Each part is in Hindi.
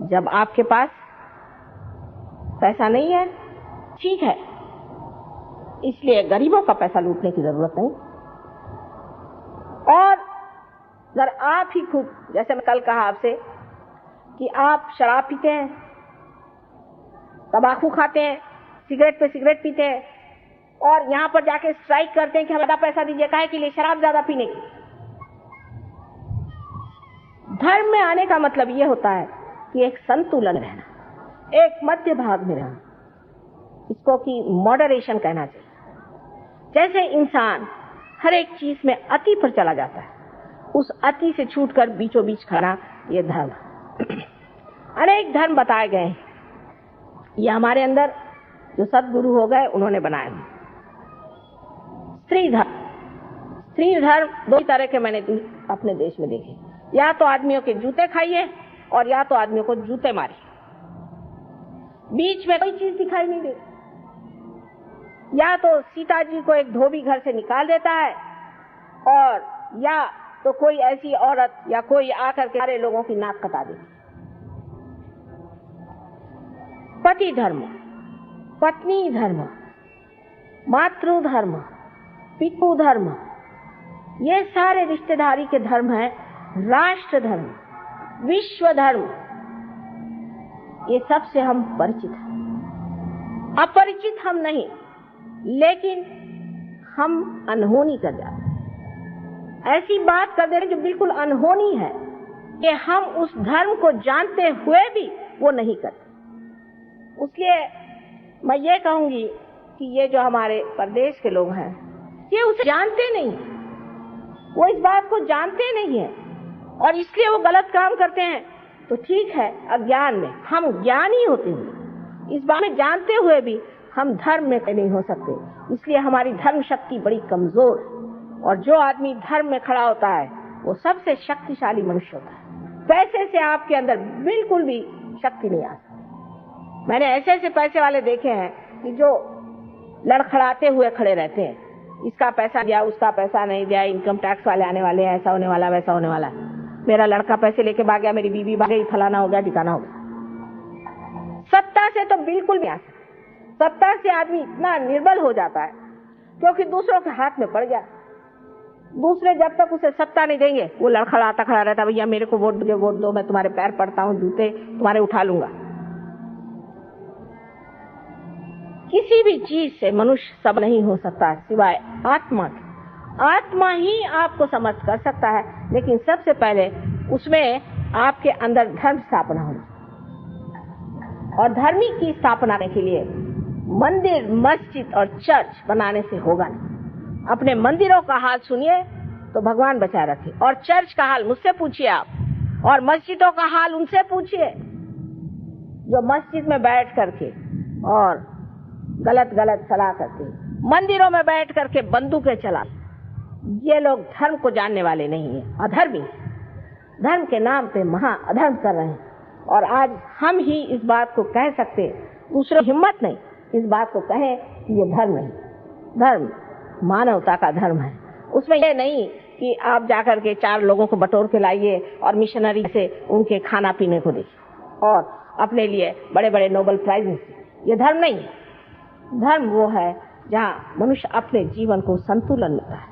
जब आपके पास पैसा नहीं है, ठीक है, इसलिए गरीबों का पैसा लूटने की जरूरत नहीं। और अगर आप ही खुद, जैसे मैं कल कहा आपसे कि आप शराब पीते हैं, तंबाकू खाते हैं, सिगरेट पे सिगरेट पीते हैं और यहां पर जाके स्ट्राइक करते हैं कि हमें ज्यादा पैसा दीजिए, काहे के लिए? शराब ज्यादा पीने की। धर्म में आने का मतलब यह होता है कि एक संतुलन रहना, एक मध्य भाग में रहना, इसको कि मॉडरेशन कहना चाहिए। जैसे इंसान हर एक चीज में अति पर चला जाता है, उस अति से छूटकर बीचों बीच खड़ा, ये धर्म। अनेक धर्म बताए गए हैं, ये हमारे अंदर जो सदगुरु हो गए उन्होंने बनाए। स्त्री धर्म दो तरह के मैंने अपने देश में देखे, या तो आदमियों के जूते खाइए और या तो आदमियों को जूते मारिए, बीच में कोई चीज दिखाई नहीं देती। या तो सीता जी को एक धोबी घर से निकाल देता है, और या तो कोई ऐसी औरत या कोई आकर के सारे लोगों की नाक कटा देती। पति धर्म, पत्नी धर्म, मातृ धर्म, पितृ धर्म, ये सारे रिश्तेदारी के धर्म हैं। राष्ट्र धर्म, विश्व धर्म, ये सबसे हम परिचित हैं। अपरिचित हम नहीं, लेकिन हम अनहोनी कर जाते हैं, ऐसी बात कर दे रहे जो बिल्कुल अनहोनी है कि हम उस धर्म को जानते हुए भी वो नहीं करते। इसलिए मैं ये कहूंगी कि ये जो हमारे प्रदेश के लोग हैं, ये उसे जानते नहीं, वो इस बात को जानते नहीं है और इसलिए वो गलत काम करते हैं। तो ठीक है, अज्ञान में हम ज्ञानी होते हैं, इस बारे में जानते हुए भी हम धर्म में नहीं हो सकते, इसलिए हमारी धर्म शक्ति बड़ी कमजोर है। और जो आदमी धर्म में खड़ा होता है वो सबसे शक्तिशाली मनुष्य होता है। पैसे से आपके अंदर बिल्कुल भी शक्ति नहीं आ सकती। मैंने ऐसे ऐसे पैसे वाले देखे हैं कि जो लड़खड़ाते हुए खड़े रहते हैं, इसका पैसा दिया, उसका पैसा नहीं दिया, इनकम टैक्स वाले आने वाले हैं, ऐसा होने वाला, वैसा होने वाला, मेरा लड़का पैसे लेके भाग गया, मेरी बीवी भाग गई, फलाना हो गया, ठिकाना हो गया। सत्ता से तो बिल्कुल नहीं आ सकता। सत्ता से आदमी इतना निर्बल हो जाता है क्योंकि दूसरों के हाथ में पड़ गया। दूसरे जब तक उसे सत्ता नहीं देंगे वो लड़खड़ाता खड़ा रहता, भैया मेरे को वोट दो, मैं तुम्हारे पैर पड़ता हूँ, जूते तुम्हारे उठा लूंगा। किसी भी चीज से मनुष्य सब नहीं हो सकता सिवाय आत्मा के। आत्मा ही आपको समर्थ कर सकता है, लेकिन सबसे पहले उसमें आपके अंदर धर्म स्थापना होनी। और धर्मी की स्थापना करने के लिए मंदिर, मस्जिद और चर्च बनाने से होगा नहीं। अपने मंदिरों का हाल सुनिए तो भगवान बचा रखे, और चर्च का हाल मुझसे पूछिए आप, और मस्जिदों का हाल उनसे पूछिए जो मस्जिद में बैठ करके और गलत गलत सलाह करते, मंदिरों में बैठ करके बंदूकें चला, ये लोग धर्म को जानने वाले नहीं है, अधर्मी, धर्म के नाम पे महा अधर्म कर रहे हैं। और आज हम ही इस बात को कह सकते, दूसरों की हिम्मत नहीं इस बात को कहें कि ये धर्म नहीं। धर्म मानवता का धर्म है, उसमें ये नहीं कि आप जाकर के 4 लोगों को बटोर के लाइए और मिशनरी से उनके खाना पीने को दीजिए और अपने लिए बड़े बड़े नोबेल प्राइज, ये धर्म नहीं है। धर्म वो है जहाँ मनुष्य अपने जीवन को संतुलन मिलता है,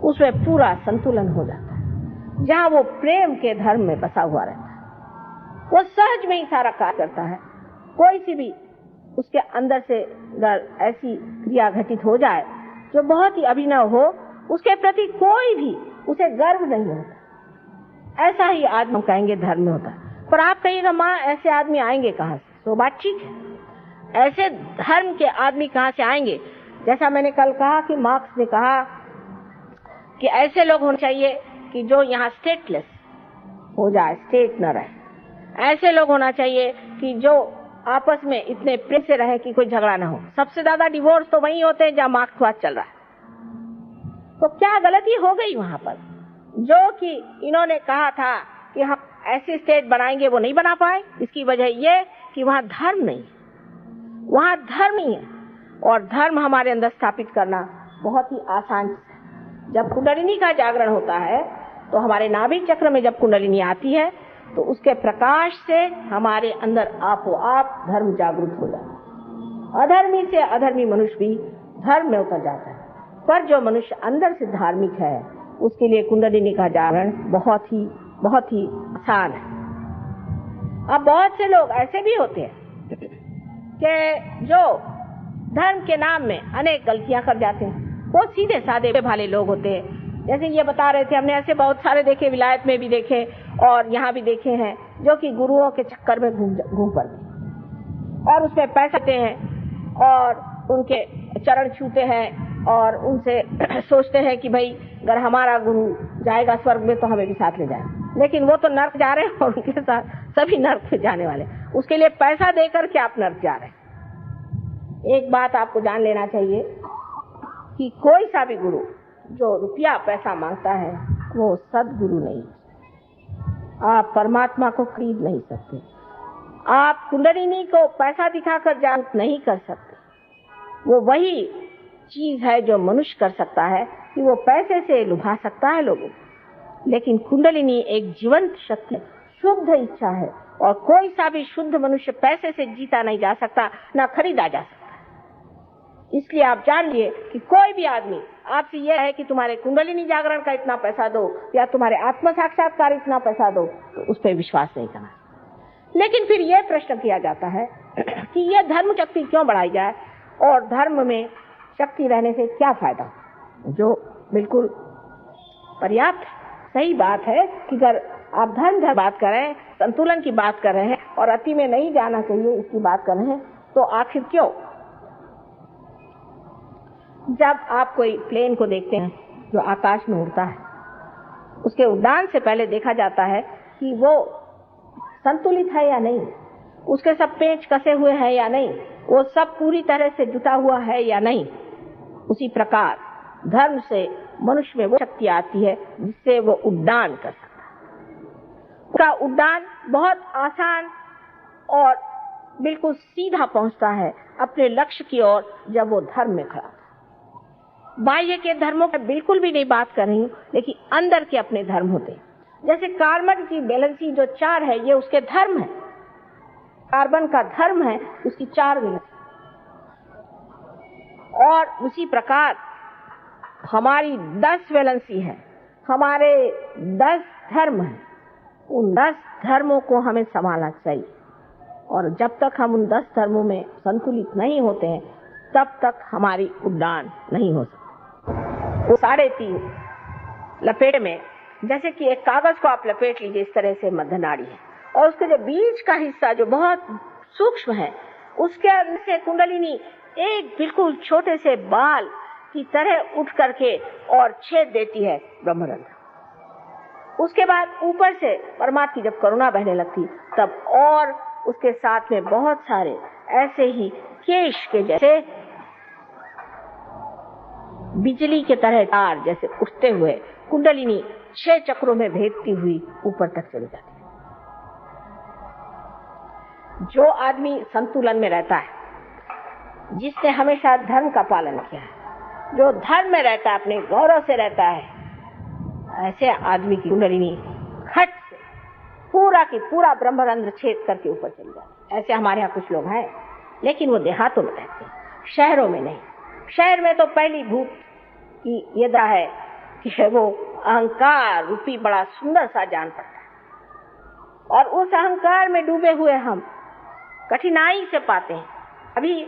उसमें पूरा संतुलन हो जाता है, जहाँ वो प्रेम के धर्म में बसा हुआ रहता है, वो सहज में ही सारा कार्य करता है। कोई सी भी उसके अंदर से अगर ऐसी क्रिया घटित हो जाए जो बहुत ही अभिनव हो, उसके प्रति कोई भी उसे गर्व नहीं होता, ऐसा ही आदमी कहेंगे धर्म में होता है। पर आप कहिएगा माँ ऐसे आदमी आएंगे कहाँ से? तो बात ठीक है, ऐसे धर्म के आदमी कहाँ से आएंगे? जैसा मैंने कल कहा कि मार्क्स ने कहा कि ऐसे लोग होने चाहिए कि जो यहाँ स्टेटलेस हो जाए, स्टेट न रहे। ऐसे लोग होना चाहिए कि जो आपस में इतने प्रेम से रहे कि कोई झगड़ा ना हो। सबसे ज्यादा डिवोर्स तो वही होते हैं जहाँ मार्क्सवाद चल रहा है। तो क्या गलती हो गई वहां पर? जो कि इन्होंने कहा था कि हम ऐसी स्टेट बनाएंगे, वो नहीं बना पाए। इसकी वजह ये कि वहां धर्म नहीं, वहां धर्म ही है। और धर्म हमारे अंदर स्थापित करना बहुत ही आसान है। जब कुंडलिनी का जागरण होता है तो हमारे नाभि चक्र में जब कुंडलिनी आती है तो उसके प्रकाश से हमारे अंदर आपो आप धर्म जागृत हो जाता है। अधर्मी से अधर्मी मनुष्य भी धर्म में उतर जाता है, पर जो मनुष्य अंदर से धार्मिक है उसके लिए कुंडलिनी का जागरण बहुत ही आसान है। अब बहुत से लोग ऐसे भी होते हैं कि जो धर्म के नाम में अनेक गलतियां कर जाते हैं। वो सीधे साधे भाले लोग होते हैं, जैसे ये बता रहे थे, हमने ऐसे बहुत सारे देखे, विलायत में भी देखे और यहाँ भी देखे हैं, जो कि गुरुओं के चक्कर में घूम पड़ते और उसमें पैसा देते हैं और उनके चरण छूते हैं और उनसे सोचते हैं कि भाई अगर हमारा गुरु जाएगा स्वर्ग में तो हमें भी साथ ले जाए, लेकिन वो तो नर्क जा रहे हैं और उनके साथ सभी नर्क में जाने वाले। उसके लिए पैसा देकर के आप नर्क जा रहे हैं। एक बात आपको जान लेना चाहिए कि कोई सा भी गुरु जो रुपया पैसा मांगता है वो सदगुरु नहीं। आप परमात्मा को खरीद नहीं सकते, आप कुंडलिनी को पैसा दिखाकर जागृत नहीं कर सकते। वो वही चीज है जो मनुष्य कर सकता है कि वो पैसे से लुभा सकता है लोगों को, लेकिन कुंडलिनी एक जीवंत शक्ति, शुद्ध इच्छा है और कोई सा भी शुद्ध मनुष्य पैसे से जीता नहीं जा सकता, ना खरीदा जा सकता। इसलिए आप जान लिए कि कोई भी आदमी आपसे यह है कि तुम्हारे कुंडलिनी जागरण का इतना पैसा दो या तुम्हारे आत्म साक्षात्कार इतना पैसा दो, तो उस पर विश्वास नहीं करना। लेकिन फिर यह प्रश्न किया जाता है कि यह धर्म शक्ति क्यों बढ़ाई जाए और धर्म में शक्ति रहने से क्या फायदा, जो बिल्कुल पर्याप्त सही बात है कि अगर आप धर्म बात कर रहे हैं, संतुलन की बात कर रहे हैं और अति में नहीं जाना चाहिए इसकी बात कर रहे हैं, तो आखिर क्यों? जब आप कोई प्लेन को देखते हैं जो आकाश में उड़ता है, उसके उड़ान से पहले देखा जाता है कि वो संतुलित है या नहीं, उसके सब पेंच कसे हुए हैं या नहीं, वो सब पूरी तरह से जुटा हुआ है या नहीं। उसी प्रकार धर्म से मनुष्य में वो शक्ति आती है जिससे वो उड़ान कर सकता है। उसका उड़ान बहुत आसान और बिल्कुल सीधा पहुंचता है अपने लक्ष्य की ओर जब वो धर्म में खड़ा। बाह्य के धर्मों की बिल्कुल भी नहीं बात कर रही हूँ, लेकिन अंदर के अपने धर्म होते हैं। जैसे कार्बन की बैलेंसी जो 4 है, ये उसके धर्म है। कार्बन का धर्म है उसकी 4 बैलेंसी। और उसी प्रकार हमारी 10 वैलेंसी है, हमारे 10 धर्म हैं। उन 10 धर्मों को हमें संभालना चाहिए और जब तक हम उन 10 धर्मों में संतुलित नहीं होते हैं तब तक हमारी उड़ान नहीं हो सकती। वो 3.5 लपेट में, जैसे कि एक कागज को आप लपेट लीजिए, इस तरह से मध्य नाड़ी है और उसके जो बीच का हिस्सा जो बहुत सूक्ष्म है, उसके अंदर से कुंडलिनी एक बिल्कुल छोटे से बाल की तरह उठ करके और छेद देती है ब्रह्मरंध्र। उसके बाद ऊपर से परमात्मा की जब करुणा बहने लगती तब और उसके साथ में बहुत सारे ऐसे ही केश के जैसे बिजली के तरह तार जैसे उठते हुए कुंडलिनी 6 चक्रों में भेदती हुई ऊपर तक चली जाती है। जो आदमी संतुलन में रहता है, जिसने हमेशा धर्म का पालन किया है, जो धर्म में रहता है, अपने गौरव से रहता है, ऐसे आदमी की कुंडलिनी खट से पूरा की पूरा ब्रह्मरंध्र छेद करके ऊपर चली जाती है। ऐसे हमारे यहाँ कुछ लोग हैं, लेकिन वो देहातों में रहते हैं, शहरों में नहीं। शहर में तो पहली भूत की ये दा है कि वो अहंकार रूपी बड़ा सुंदर सा जान पड़ता है और उस अहंकार में डूबे हुए हम कठिनाई से पाते हैं। अभी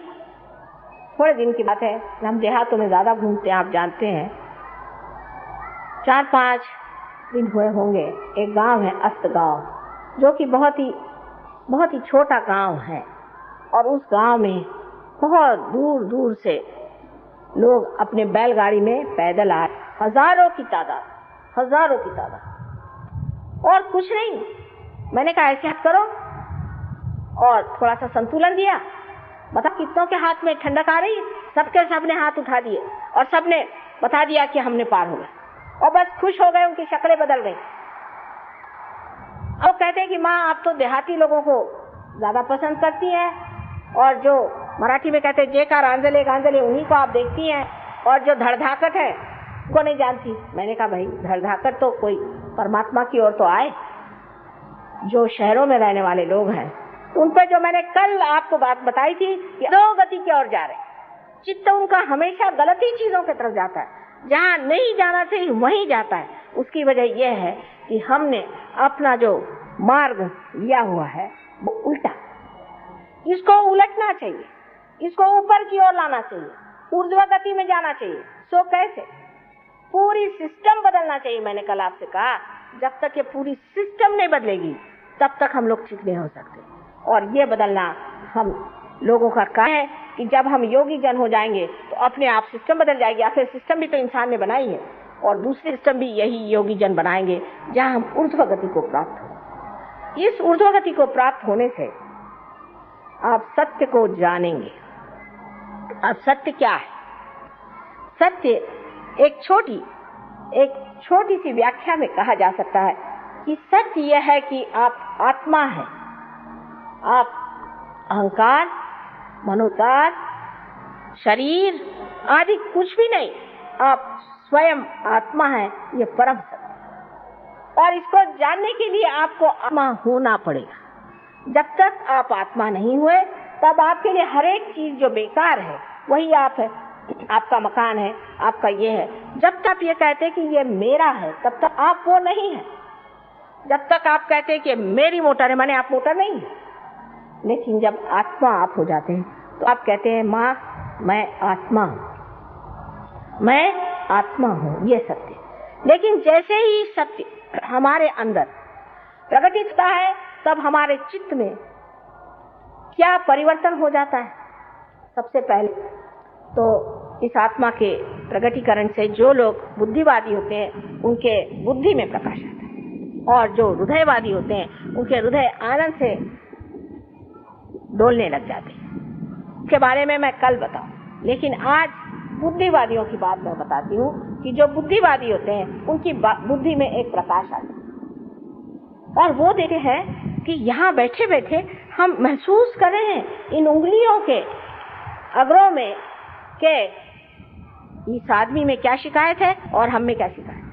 थोड़े दिन की बात है, हम देहातों में ज्यादा घूमते हैं, आप जानते हैं। 4-5 दिन हुए होंगे, एक गांव है अस्त गांव, जो कि बहुत ही छोटा गांव है और उस गांव में बहुत दूर दूर से लोग अपने बैलगाड़ी में पैदल आए, हजारों की तादाद और कुछ नहीं। मैंने कहा ऐसे हाथ करो और थोड़ा सा संतुलन दिया, मतलब कितनों के हाथ में ठंडक आ रही, सबने हाथ उठा दिए और सबने बता दिया कि हमने पार हो गए और बस खुश हो गए, उनकी शक्लें बदल गई। अब कहते हैं कि माँ आप तो देहाती लोगों को ज्यादा पसंद करती हैं और जो मराठी में कहते हैं जेकार आंजले गांजले उन्हीं को आप देखती हैं और जो धड़धाकट है उनको नहीं जानती। मैंने कहा भाई धड़धाकट तो कोई परमात्मा की ओर तो आए, जो शहरों में रहने वाले लोग हैं, तो उन पर जो मैंने कल आपको बात बताई थी कि दो गति की ओर जा रहे, चित्त उनका हमेशा गलत ही चीजों की तरफ जाता है, जहाँ नहीं जाना चाहिए वहीं जाता है। उसकी वजह यह है कि हमने अपना जो मार्ग लिया हुआ है वो उल्टा, इसको उलटना चाहिए, इसको ऊपर की ओर लाना चाहिए, ऊर्ध्व गति में जाना चाहिए। सो कैसे? पूरी सिस्टम बदलना चाहिए। मैंने कल आपसे कहा जब तक ये पूरी सिस्टम नहीं बदलेगी तब तक हम लोग ठीक नहीं हो सकते। और ये बदलना हम लोगों का काम है कि जब हम योगी जन हो जाएंगे तो अपने आप सिस्टम बदल जाएगी। आखिर सिस्टम भी तो इंसान ने बनाई है और दूसरी सिस्टम भी यही योगी जन बनाएंगे, जहां हम ऊर्ध्व गति को प्राप्त हो। इस ऊर्ध्व गति को प्राप्त होने से आप सत्य को जानेंगे। अब सत्य क्या है? सत्य एक छोटी सी व्याख्या में कहा जा सकता है कि सत्य यह है कि आप आत्मा है। आप अहंकार, मनोतार, शरीर आदि कुछ भी नहीं, आप स्वयं आत्मा है। ये परम सत्य। और इसको जानने के लिए आपको आत्मा होना पड़ेगा। जब तक आप आत्मा नहीं हुए तब आपके लिए हर एक चीज जो बेकार है वही आप है। आपका मकान है, आपका ये है। जब तक आप ये कहते हैं कि ये मेरा है तब तक आप वो नहीं है। जब तक आप कहते हैं कि मेरी मोटर है, माने आप मोटर नहीं है। लेकिन जब आत्मा आप हो जाते हैं तो आप कहते हैं माँ मैं आत्मा हूँ, मैं आत्मा हूँ। ये सत्य। लेकिन जैसे ही सत्य हमारे अंदर प्रकटित होता है तब हमारे चित्त में क्या परिवर्तन हो जाता है? सबसे पहले तो इस आत्मा के प्रकटीकरण से जो लोग बुद्धिवादी होते हैं उनके बुद्धि में प्रकाश आता है, और जो हृदयवादी होते हैं उनके हृदय आनंद से डोलने लग जाते हैं। इसके बारे में मैं कल बताऊं, लेकिन आज बुद्धिवादियों की बात मैं बताती हूँ कि जो बुद्धिवादी होते हैं उनकी बुद्धि में एक प्रकाश आता है और वो देखते हैं कि यहाँ बैठे बैठे हम महसूस कर रहे हैं इन उंगलियों के अग्रों में के इस आदमी में क्या शिकायत है और हम में क्या शिकायत है।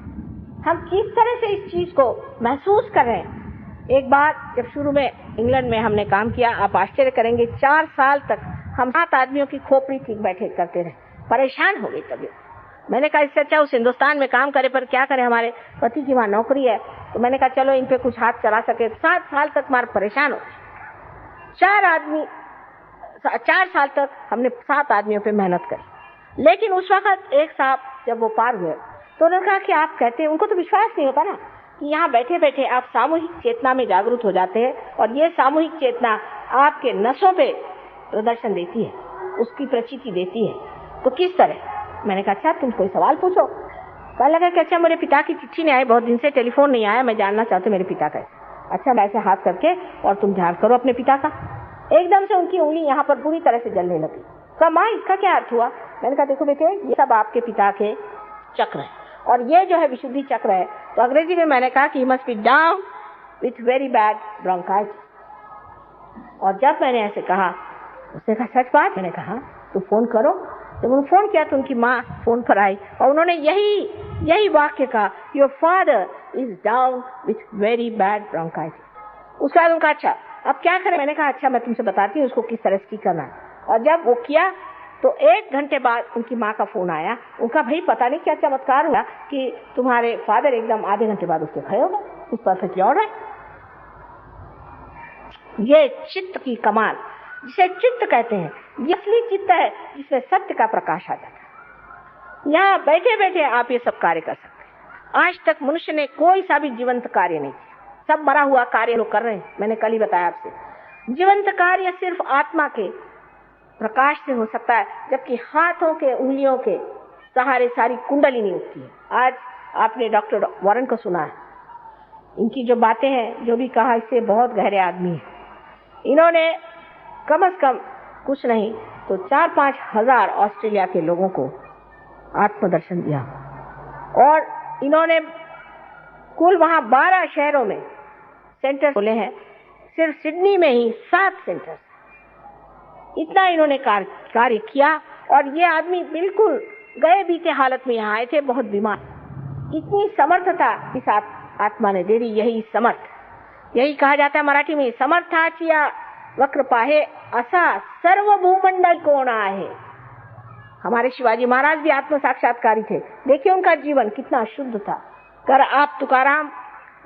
हम किस तरह से इस चीज को महसूस कर रहे हैं। एक बार जब शुरू में इंग्लैंड में हमने काम किया, आप आश्चर्य करेंगे, 4 साल तक हम 7 आदमियों की खोपड़ी ठीक बैठे करते रहे। परेशान हो गई तबीयत। मैंने कहा इससे अच्छा उस हिंदुस्तान में काम करे, पर क्या करें, हमारे पति की वहां नौकरी है। तो मैंने कहा चलो इन पे कुछ हाथ चला सके। 7 साल तक हमारे परेशान हो। 4 साल तक हमने 7 आदमियों पे मेहनत करी। लेकिन उस वक्त एक साहब जब वो पार हुए तो उन्होंने कहा कि आप कहते हैं, उनको तो विश्वास नहीं होता ना कि यहाँ बैठे बैठे आप सामूहिक चेतना में जागरूक हो जाते हैं और ये सामूहिक चेतना आपके नसों पे प्रदर्शन देती है, उसकी प्रचिति देती है। तो किस तरह? मैंने कहा अच्छा तुम कोई सवाल पूछो। कहा लगा कि अच्छा मेरे पिता की चिट्ठी नहीं आई, बहुत दिन से टेलीफोन नहीं आया, मैं जानना चाहती हूँ मेरे पिता का। अच्छा मैं ऐसे हाथ करके और तुम ध्यान करो अपने पिता का। एकदम से उनकी उंगली यहाँ पर पूरी तरह से जलने लगी। कहा माँ इसका क्या अर्थ हुआ? मैंने कहा देखो बेटे ये सब आपके पिता के चक्र है और ये जो है विशुद्धि चक्र है। तो अंग्रेजी में मैंने कहा कि he must be down with very bad bronchitis. और जब मैंने ऐसे कहा उसने कहा सच बात? मैंने कहा तो फोन करो। जब उन्होंने फोन किया तो उनकी माँ फोन पर आई और उन्होंने यही वाक्य कहा, your father is down with very bad bronchitis. उसके बाद उनका अच्छा अब क्या करें? मैंने कहा अच्छा मैं तुमसे बताती हूँ उसको किस तरह ठीक करना है। और जब वो किया तो 1 घंटे बाद उनकी माँ का फोन आया। उनका भाई पता नहीं क्या चमत्कार हुआ कि तुम्हारे फादर एकदम आधे घंटे बाद उसके खड़े हो गए, उस परफेक्ट लौट है। ये चित्त की कमाल, जिसे चित्त कहते हैं, ये असली चित्त है जिसमें सत्य का प्रकाश आ जाता है। यहाँ बैठे बैठे आप ये सब कार्य कर सकते हैं। आज तक मनुष्य ने कोई सा भी जीवंत कार्य नहीं किया, सब मरा हुआ कार्य लोग कर रहे हैं। मैंने कल ही बताया आपसे, जीवंत कार्य सिर्फ आत्मा के प्रकाश से हो सकता है, जबकि हाथों के उंगलियों के सहारे सारी कुंडली नहीं उठती है। आज आपने डॉक्टर वॉरेन को सुना है, इनकी जो बातें हैं, जो भी कहा, इससे बहुत गहरे आदमी हैं। इन्होंने कम से कम कुछ नहीं तो 4-5 हजार ऑस्ट्रेलिया के लोगों को आत्मदर्शन दिया और इन्होंने कुल वहां 12 शहरों में सेंटर खोले हैं। सिर्फ सिडनी में ही 7 सेंटर। इतना इन्होंने कार्य किया और ये आदमी बिल्कुल गए बीते हालत में यहाँ आए थे, बहुत बीमार। इतनी समर्थता इस आत्मा ने दे दी, यही समर्थ यही कहा जाता है मराठी में, समर्थाचिया वक्र पाहे असा सर्व भूमंडल कोण आहे। हमारे शिवाजी महाराज भी आत्म साक्षात्कारी थे। देखिए उनका जीवन कितना शुद्ध था। अगर आप तुकाराम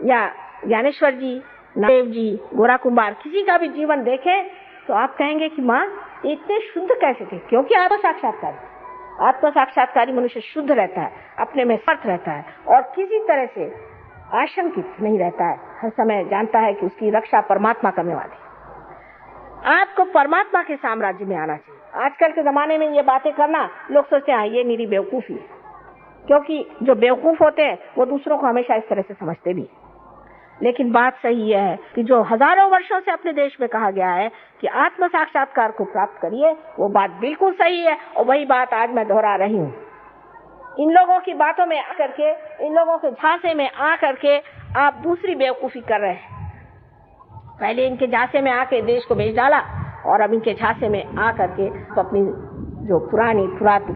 या ज्ञानेश्वर जी, नामदेव जी, गोरा कुंभार किसी का भी जीवन देखें तो आप कहेंगे कि माँ इतने शुद्ध कैसे थे, क्योंकि आत्म साक्षात्कारी मनुष्य शुद्ध रहता है, अपने में समर्थ रहता है और किसी तरह से आशंकित नहीं रहता है। हर समय जानता है कि उसकी रक्षा परमात्मा करने वाली। आपको परमात्मा के साम्राज्य में आना चाहिए। आजकल के जमाने में ये बातें करना, लोग सोचते हैं ये निरी बेवकूफी है, क्योंकि जो बेवकूफ होते हैं वो दूसरों को हमेशा इस तरह से समझते भी। लेकिन बात सही यह है कि जो हजारों वर्षों से अपने देश में कहा गया है कि आत्म साक्षात्कार को प्राप्त करिए, वो बात बिल्कुल सही है और वही बात आज मैं दोहरा रही हूँ। इन लोगों की बातों में आकर के, इन लोगों के झांसे में आकर के आप दूसरी बेवकूफी कर रहे हैं। पहले इनके झांसे में आके देश को बेच डाला और अब इनके झांसे में आकर के अपनी जो पुरानी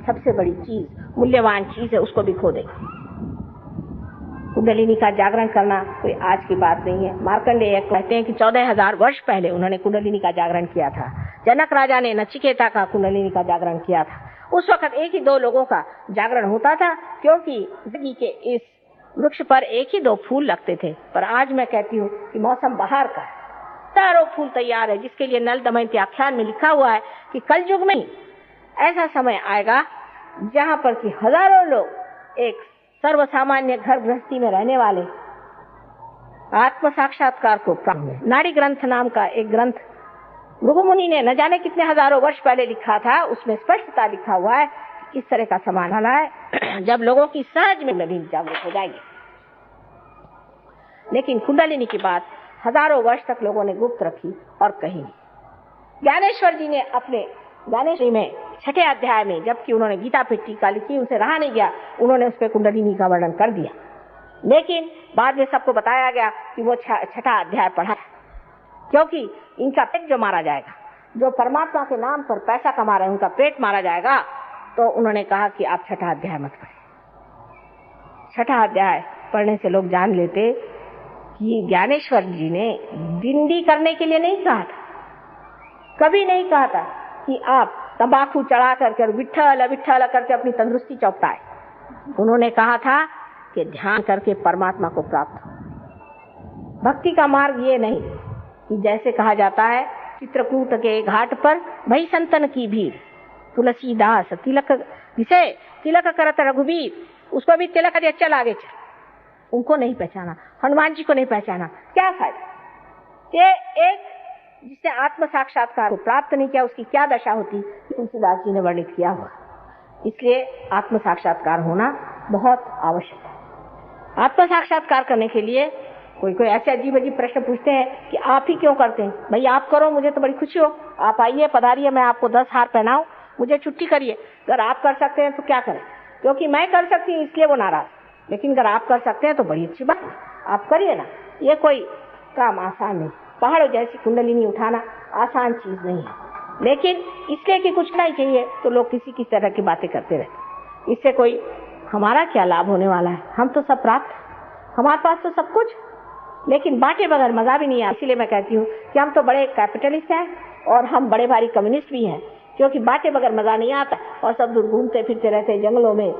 सबसे बड़ी चीज, मूल्यवान चीज है, उसको भी खो देंगे। कुंडलिनी का जागरण करना कोई आज की बात नहीं है। मार्कंडेय कहते हैं कि 14,000 वर्ष पहले उन्होंने कुंडलिनी का जागरण किया था। जनक राजा ने नचिकेता का कुंडलिनी का जागरण किया था। उस वक्त एक ही दो लोगों का जागरण होता था, क्योंकि जिंदगी के इस वृक्ष पर एक ही दो फूल लगते थे। पर आज मैं कहती हूँ कि मौसम बहार का, हजारों फूल तैयार है, जिसके लिए नल दमयंती आख्यान में लिखा हुआ है कि कल युग में ऐसा समय आएगा जहाँ पर कि हजारों लोग एक सर्वसामान्य घर गृहस्थी में रहने वाले आत्म साक्षात्कार को प्राप्त। नाड़ी ग्रंथ नाम का एक ग्रंथ भृगु मुनि ने न जाने कितने हजारों वर्ष पहले लिखा था। उसमें स्पष्टता लिखा हुआ है कि इस तरह का समय वाला है जब लोगों की सहज में कुंडलिनी जागृत हो जाएगी। लेकिन कुंडलिनी की बात हजारों वर्ष तक लोगों ने गुप्त रखी और कही। ज्ञानेश्वर जी ने अपने ज्ञानेश्वरी में 6ठे अध्याय में, जबकि उन्होंने गीता पे टीका लिखी, उनसे रहा नहीं गया, उन्होंने उस पर कुंडलिनी का वर्णन कर दिया। लेकिन बाद में सबको बताया गया कि वो 6ठा अध्याय पढ़ा, क्योंकि इनका पेट जो मारा जाएगा, जो परमात्मा के नाम पर पैसा कमा रहे हैं उनका पेट मारा जाएगा। तो उन्होंने कहा कि आप 6ठा अध्याय मत पढ़ें। 6ठा अध्याय पढ़ने से लोग जान लेते कि ज्ञानेश्वर जी ने दिंडी करने के लिए नहीं कहा था, कभी नहीं कहा था कि आप तंबाकू चढ़ा करके विठ्ठल विठ्ठल करके अपनी तंदुरुस्ती चौपटाए। उन्होंने कहा था कि ध्यान करके परमात्मा को प्राप्त हो। भक्ति का मार्ग ये नहीं कि जैसे कहा जाता है चित्रकूट के घाट पर भई संतन की भीड़, तुलसीदास तिलक विषय तिलक करत रघुवीर, उसको भी तिलक दिया चल आगे चल। उनको नहीं पहचाना, हनुमान जी को नहीं पहचाना, क्या फायदा। ये एक जिसने आत्म साक्षात्कार को प्राप्त नहीं किया उसकी क्या दशा होती, तुलसीदास जी ने वर्णित किया हुआ। इसलिए आत्म साक्षात्कार होना बहुत आवश्यक है। आत्म साक्षात्कार करने के लिए कोई ऐसे अजीब अजीब प्रश्न पूछते हैं कि आप ही क्यों करते हैं। भाई आप करो, मुझे तो बड़ी खुशी हो, आप आइए पधारिए, मैं आपको 10 हार पहनाऊं, मुझे छुट्टी करिए। अगर आप कर सकते हैं तो क्या करें, क्योंकि मैं कर सकती हूँ इसलिए वो नाराज। लेकिन अगर आप कर सकते हैं तो बड़ी अच्छी बात, आप करिए ना। ये कोई काम आसान नहीं, पहाड़ जैसी कुंडलिनी उठाना आसान चीज नहीं है। लेकिन इसलिए कि कुछ नहीं चाहिए तो लोग किसी की तरह की बातें करते रहते। इससे कोई हमारा क्या लाभ होने वाला है। हम तो सब प्राप्त, हमारे पास तो सब कुछ, लेकिन बांटे बगैर मजा भी नहीं आता। इसीलिए मैं कहती हूँ कि हम तो बड़े कैपिटलिस्ट हैं और हम बड़े भारी कम्युनिस्ट भी हैं, क्योंकि बांटे बगैर मजा नहीं आता और सब दूर घूमते फिरते रहते हैं जंगलों में,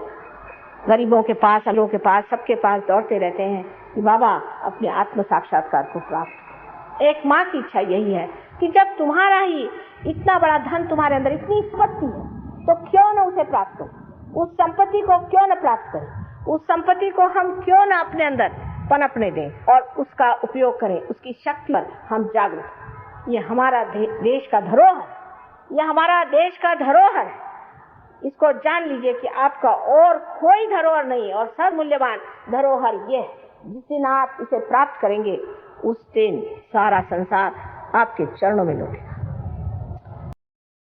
गरीबों के पास, अलों के पास, सबके पास दौड़ते रहते हैं कि बाबा अपने आत्म साक्षात्कार को प्राप्त। एक माँ की इच्छा यही है कि जब तुम्हारा ही इतना बड़ा धन तुम्हारे अंदर, इतनी संपत्ति है, तो क्यों न उसे प्राप्त करें, उस संपत्ति को क्यों न प्राप्त करें, उस संपत्ति को हम क्यों न अपने अंदर पनपने दें और उसका उपयोग करें, उसकी शक्ति पर हम जागरूक। ये हमारा देश का धरोहर, ये हमारा देश का धरोहर है। इसको जान लीजिए कि आपका और कोई धरोहर नहीं और सब मूल्यवान धरोहर ये है। जिस दिन आप इसे प्राप्त करेंगे उस दिन सारा संसार आपके चरणों में लौटेगा।